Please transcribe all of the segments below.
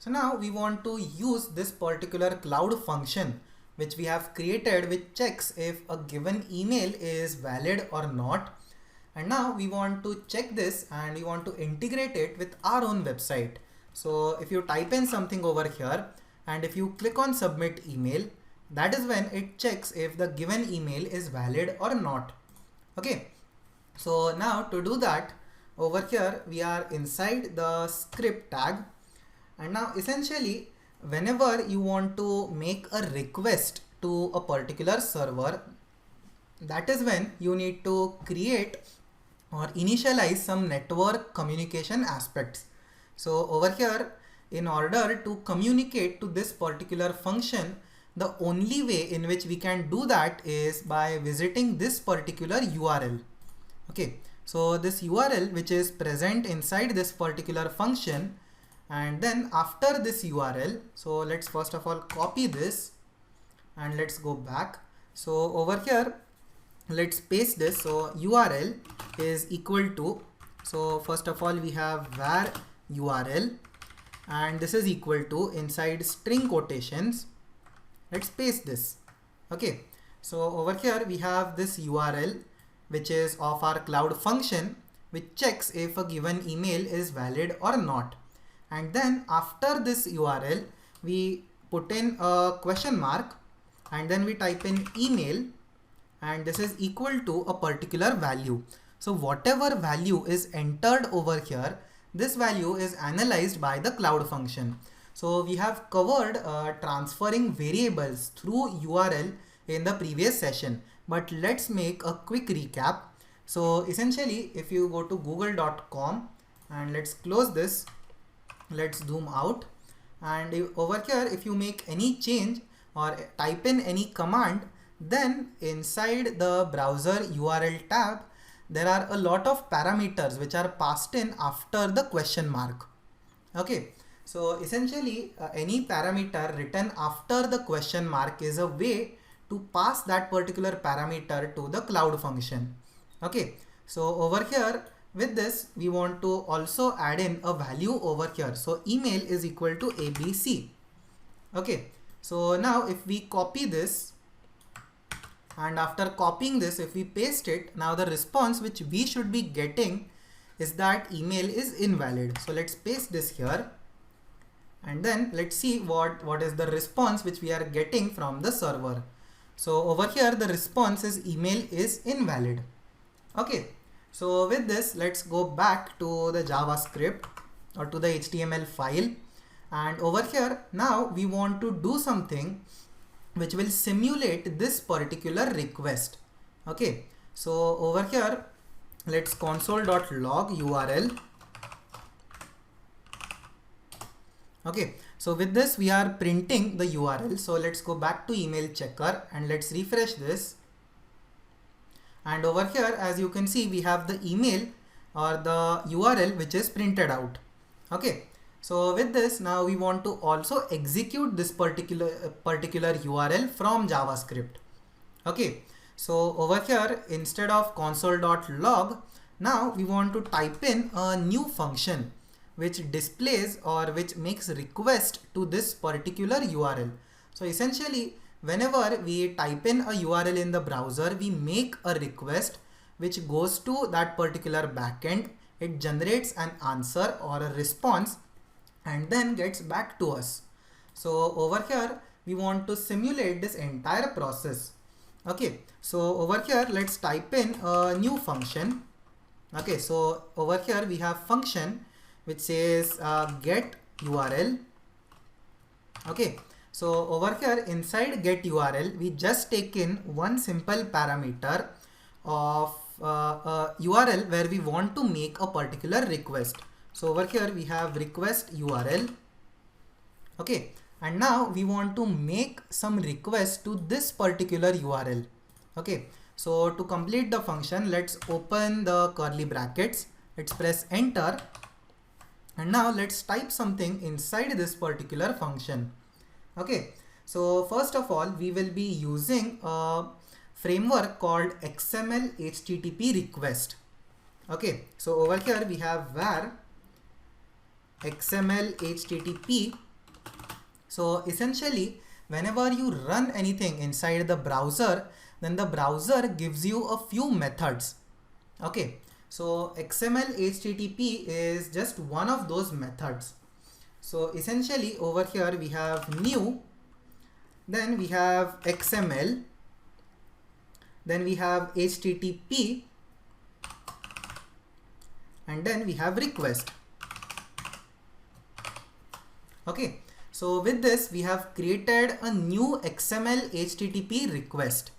So now we want to use this particular cloud function which we have created, which checks if a given email is valid or not. And now we want to check this and we want to integrate it with our own website. So if you type in something over here and if you click on submit email, that is when it checks if the given email is valid or not. Okay. So now to do that, over here we are inside the script tag, and now essentially whenever you want to make a request to a particular server, that is when you need to create or initialize some network communication aspects. So over here, in order to communicate to this particular function, the only way in which we can do that is by visiting this particular URL. Okay, so this URL which is present inside this particular function, and then after this URL, so let's first of all copy this and let's go back. So over here, let's paste this. So URL is equal to, so first of all we have var URL, and this is equal to inside string quotations. Let's paste this. Okay, so over here we have this URL which is of our cloud function, which checks if a given email is valid or not. And then after this URL, we put in a question mark and then we type in email, and this is equal to a particular value. So whatever value is entered over here, this value is analyzed by the cloud function. So we have covered transferring variables through URL in the previous session, but let's make a quick recap. So essentially, if you go to google.com and let's close this, let's zoom out, and over here if you make any change or type in any command, then inside the browser URL tab there are a lot of parameters which are passed in after the question mark. Okay, so essentially any parameter written after the question mark is a way to pass that particular parameter to the cloud function. Okay, so over here with this we want to also add in a value over here. So email is equal to ABC. Okay, so now if we copy this, and after copying this, if we paste it, now the response which we should be getting is that email is invalid. So let's paste this here, and then let's see what is the response which we are getting from the server. So over here the response is email is invalid. Okay, so with this let's go back to the JavaScript or to the HTML file, and over here now we want to do something which will simulate this particular request. Okay, so over here let's console.log URL. Okay, so with this we are printing the URL. So let's go back to email checker and let's refresh this. And over here, as you can see, we have the email or the URL which is printed out. Okay, so with this now we want to also execute this particular URL from JavaScript. Okay, so over here instead of console.log, now we want to type in a new function which displays or which makes request to this particular URL. So essentially whenever we type in a URL in the browser, we make a request which goes to that particular backend. It generates an answer or a response and then gets back to us. So over here we want to simulate this entire process. Okay, so over here let's type in a new function. Okay, so over here we have function which says get URL. Okay, so over here inside get URL we just take in one simple parameter of URL where we want to make a particular request. So over here we have request URL. Okay, and now we want to make some request to this particular URL. Okay, so to complete the function, let's open the curly brackets, let's press enter, and now let's type something inside this particular function. Okay, so first of all we will be using a framework called XML HTTP request. Okay, so over here we have var XML HTTP So essentially, whenever you run anything inside the browser, then the browser gives you a few methods. Okay, so XML HTTP is just one of those methods. So essentially over here we have new, then we have XML, then we have HTTP, and then we have request. Okay, so with this we have created a new XML HTTP request.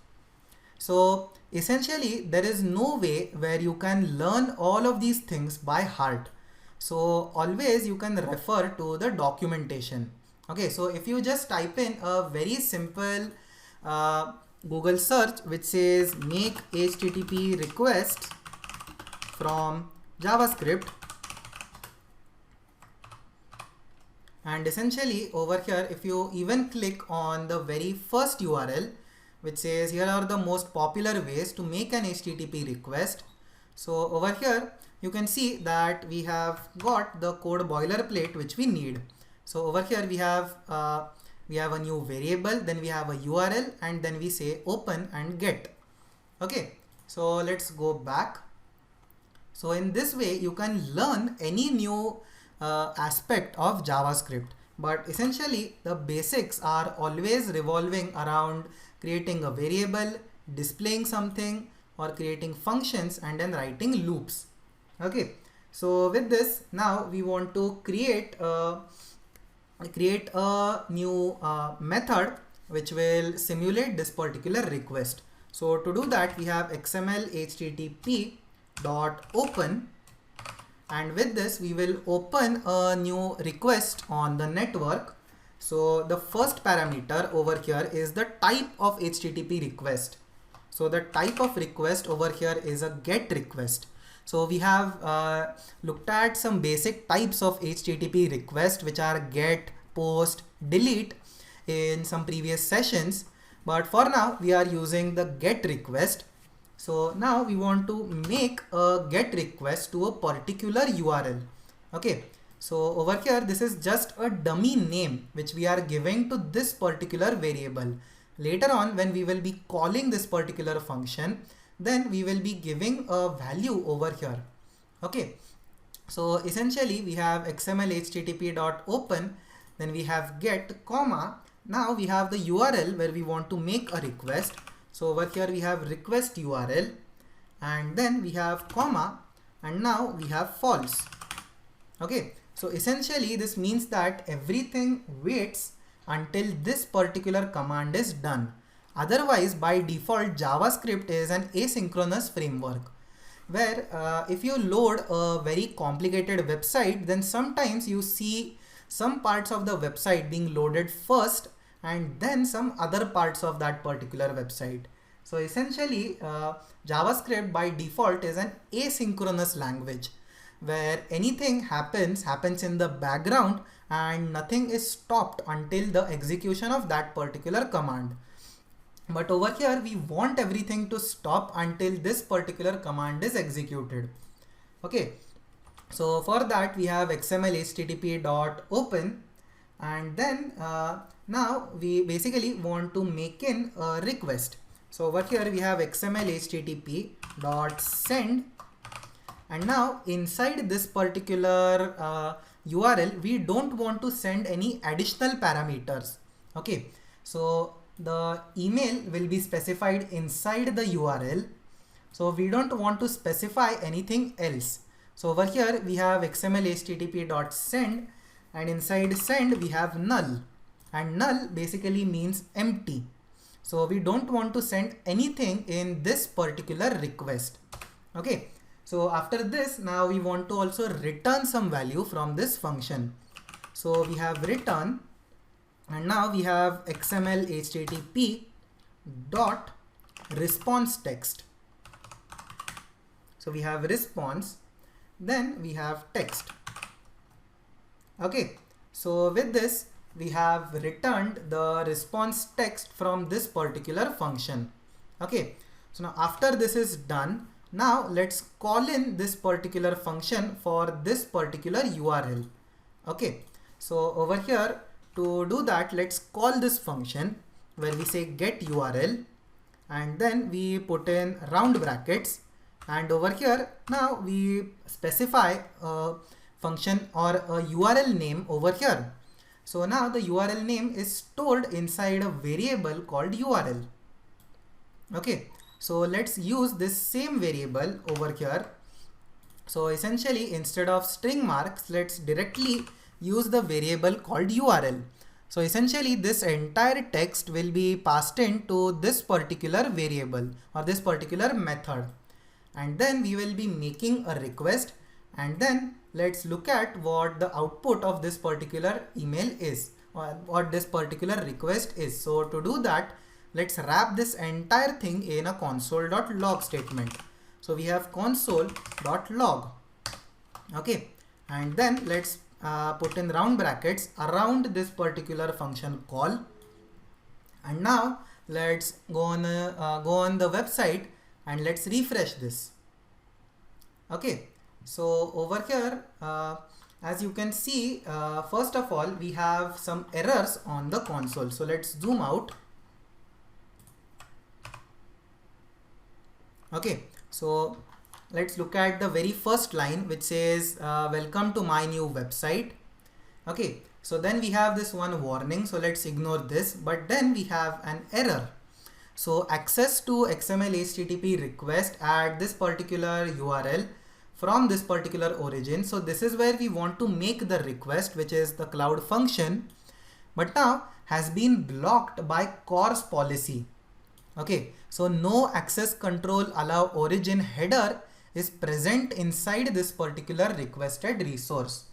So essentially there is no way where you can learn all of these things by heart. So always you can refer to the documentation. Okay, so if you just type in a very simple Google search which says make HTTP request from JavaScript, and essentially over here if you even click on the very first URL which says here are the most popular ways to make an HTTP request. So over here you can see that we have got the code boilerplate which we need. So over here we have a new variable, then we have a URL, and then we say open and get. Okay, so let's go back. So in this way you can learn any new aspect of JavaScript, but essentially the basics are always revolving around creating a variable, displaying something, or creating functions and then writing loops. Okay, so with this now we want to create a new method which will simulate this particular request. So to do that we have XML HTTP dot open, and with this we will open a new request on the network. So the first parameter over here is the type of HTTP request. So the type of request over here is a GET request. So we have looked at some basic types of HTTP request which are GET, POST, DELETE in some previous sessions, but for now we are using the GET request. So now we want to make a GET request to a particular URL. Okay, so over here this is just a dummy name which we are giving to this particular variable. Later on when we will be calling this particular function, then we will be giving a value over here. Okay, so essentially we have XML HTTP dot open, then we have get, comma, now we have the URL where we want to make a request. So over here we have request URL, and then we have comma, and now we have false. Okay, so essentially this means that everything waits until this particular command is done. Otherwise by default JavaScript is an asynchronous framework where if you load a very complicated website, then sometimes you see some parts of the website being loaded first and then some other parts of that particular website. So essentially JavaScript by default is an asynchronous language where anything happens in the background and nothing is stopped until the execution of that particular command. But over here we want everything to stop until this particular command is executed. Okay, so for that we have XML HTTP dot open, and then now we basically want to make in a request. So over here we have XML HTTP dot send, and now inside this particular URL we don't want to send any additional parameters. Okay, so the email will be specified inside the URL, so we don't want to specify anything else. So over here we have XML HTTP dot send, and inside send we have null, and null basically means empty. So we don't want to send anything in this particular request. Okay, so after this now we want to also return some value from this function. So we have return, and now we have XML HTTP dot response text. So we have response, then we have text. Okay, so with this we have returned the response text from this particular function. Okay, so now after this is done, now let's call in this particular function for this particular URL. Okay, so over here to do that, let's call this function where we say get URL, and then we put in round brackets, and over here now we specify a function or a URL name over here. So now the URL name is stored inside a variable called URL. Okay, so let's use this same variable over here. So essentially, instead of string marks, let's directly use the variable called URL. So essentially, this entire text will be passed into this particular variable or this particular method. And then we will be making a request, and then let's look at what the output of this particular email is, or what this particular request is. So to do that, let's wrap this entire thing in a console.log statement. So we have console.log. Okay, and then let's put in round brackets around this particular function call. And now let's go on the website and let's refresh this. Okay, so over here, as you can see, first of all, we have some errors on the console. So let's zoom out. Okay, so let's look at the very first line, which says welcome to my new website. Okay, so then we have this one warning, so let's ignore this, but then we have an error. So access to XML HTTP request at this particular URL from this particular origin. So this is where we want to make the request, which is the cloud function, but now has been blocked by CORS policy. Okay, so no access control allow origin header is present inside this particular requested resource.